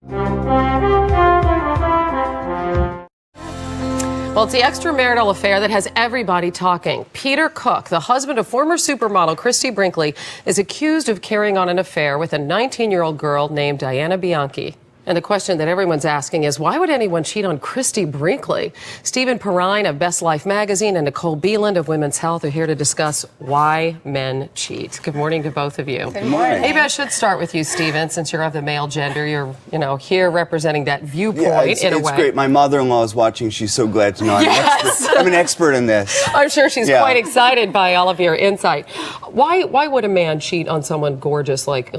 Well, it's the extramarital affair that has everybody talking. Peter Cook, the husband of former supermodel Christy Brinkley, is accused of carrying on an affair with a 19-year-old girl named Diana Bianchi. And the question that everyone's asking is, why would anyone cheat on Christy Brinkley? Stephen Perrine of Best Life magazine and Nicole Beeland of Women's Health are here to discuss why men cheat. Good morning to both of you. Good morning. Maybe I should start with you, Stephen, since you're of the male gender. You're, here representing that viewpoint in a way. It's great. My mother-in-law is watching. She's so glad to know I'm an expert in this. I'm sure she's quite excited by all of your insight. Why would a man cheat on someone gorgeous like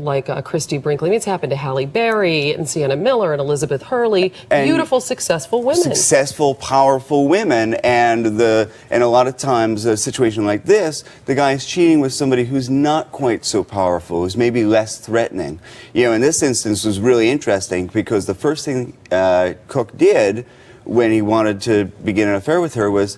Christy Brinkley? I mean, it's happened to Halle Berry and Sienna Miller and Elizabeth Hurley, beautiful, successful women. Successful, powerful women, and a lot of times a situation like this, the guy is cheating with somebody who's not quite so powerful, who's maybe less threatening. In this instance was really interesting because the first thing Cook did when he wanted to begin an affair with her was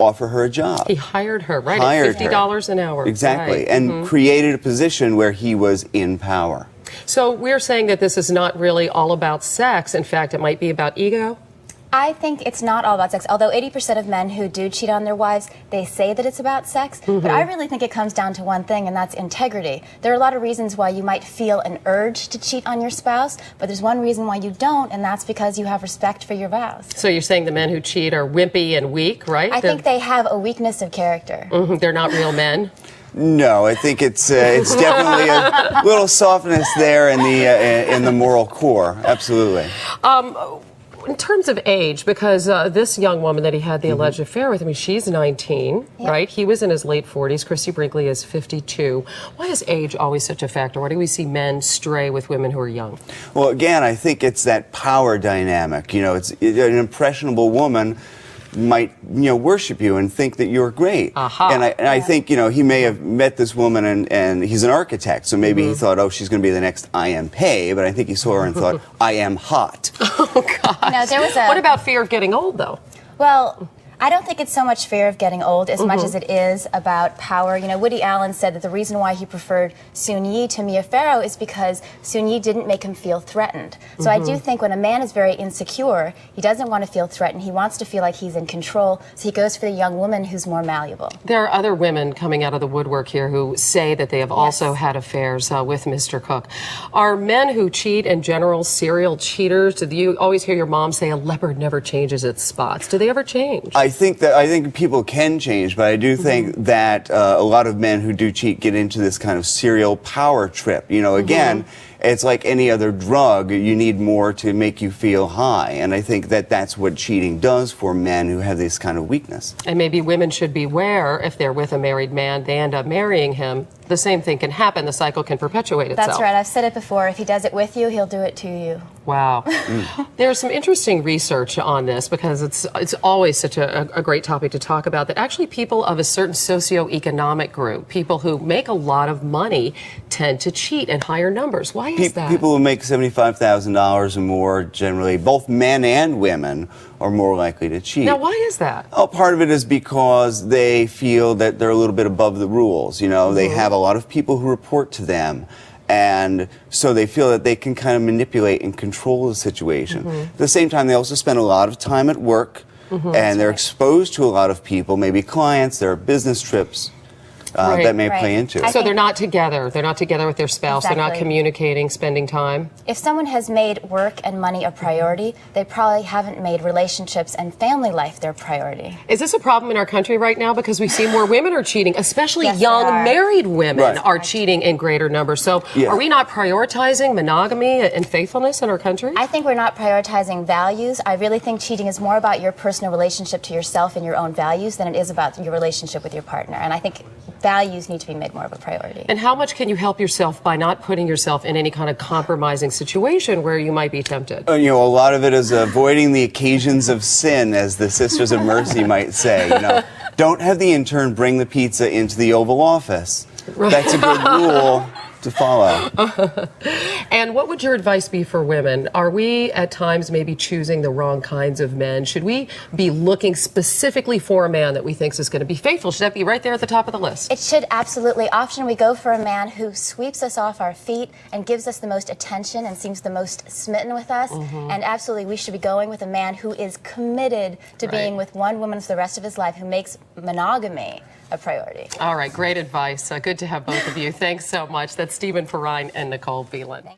offer her a job. He hired her, right, at $50 an hour. Exactly, right. and created a position where he was in power. So we're saying that this is not really all about sex. In fact, it might be about ego? I think it's not all about sex, although 80% of men who do cheat on their wives, they say that it's about sex, but I really think it comes down to one thing, and that's integrity. There are a lot of reasons why you might feel an urge to cheat on your spouse, but there's one reason why you don't, and that's because you have respect for your vows. So you're saying the men who cheat are wimpy and weak, right? I think they have a weakness of character. They're not real men? No, I think it's definitely a little softness there in the moral core. Absolutely. In terms of age, because this young woman that he had the alleged affair with, I mean, she's 19, right? He was in his late 40s. Christy Brinkley is 52. Why is age always such a factor? Why do we see men stray with women who are young? Well, again, I think it's that power dynamic. It's an impressionable woman might worship you and think that you're great. And I think he may have met this woman and he's an architect, so maybe he thought, oh, she's going to be the next I am Pei, but I think he saw her and thought, I am hot. Oh God. What about fear of getting old, though? Well, I don't think it's so much fear of getting old as much as it is about power. Woody Allen said that the reason why he preferred Soon-Yi to Mia Farrow is because Soon-Yi didn't make him feel threatened. So I do think when a man is very insecure, he doesn't want to feel threatened. He wants to feel like he's in control, so he goes for the young woman who's more malleable. There are other women coming out of the woodwork here who say that they have also had affairs with Mr. Cook. Are men who cheat in general serial cheaters? Do you always hear your mom say a leopard never changes its spots? Do they ever change? I think people can change, but I do think that a lot of men who do cheat get into this kind of serial power trip. Again, it's like any other drug. You need more to make you feel high, and I think that that's what cheating does for men who have this kind of weakness. And maybe women should beware if they're with a married man, they end up marrying him. The same thing can happen. The cycle can perpetuate itself. That's right. I've said it before. If he does it with you, he'll do it to you. Wow. There's some interesting research on this because it's always such a great topic to talk about, that actually people of a certain socioeconomic group, people who make a lot of money, tend to cheat in higher numbers. Why is that? People who make $75,000 or more, generally, both men and women, are more likely to cheat. Now, why is that? Oh, part of it is because they feel that they're a little bit above the rules. They have a lot of people who report to them. And so they feel that they can kind of manipulate and control the situation. At the same time, they also spend a lot of time at work, and they're exposed to a lot of people, maybe clients, their business trips. That may play into it. So they're not together. They're not together with their spouse. Exactly. They're not communicating, spending time. If someone has made work and money a priority, they probably haven't made relationships and family life their priority. Is this a problem in our country right now? Because we see more women are cheating, especially Yes, young married women Right. are cheating in greater numbers. So are we not prioritizing monogamy and faithfulness in our country? I think we're not prioritizing values. I really think cheating is more about your personal relationship to yourself and your own values than it is about your relationship with your partner. And I think values need to be made more of a priority. And how much can you help yourself by not putting yourself in any kind of compromising situation where you might be tempted? A lot of it is avoiding the occasions of sin, as the Sisters of Mercy might say. Don't have the intern bring the pizza into the Oval Office. That's a good rule. to follow. And what would your advice be for women? Are we at times maybe choosing the wrong kinds of men? Should we be looking specifically for a man that we think is going to be faithful? Should that be right there at the top of the list? It should, absolutely. Often we go for a man who sweeps us off our feet and gives us the most attention and seems the most smitten with us. And absolutely, we should be going with a man who is committed to being with one woman for the rest of his life, who makes monogamy a priority. All right, great advice. Good to have both of you. Thanks so much. That's Stephen Perrine and Nicole Beelan.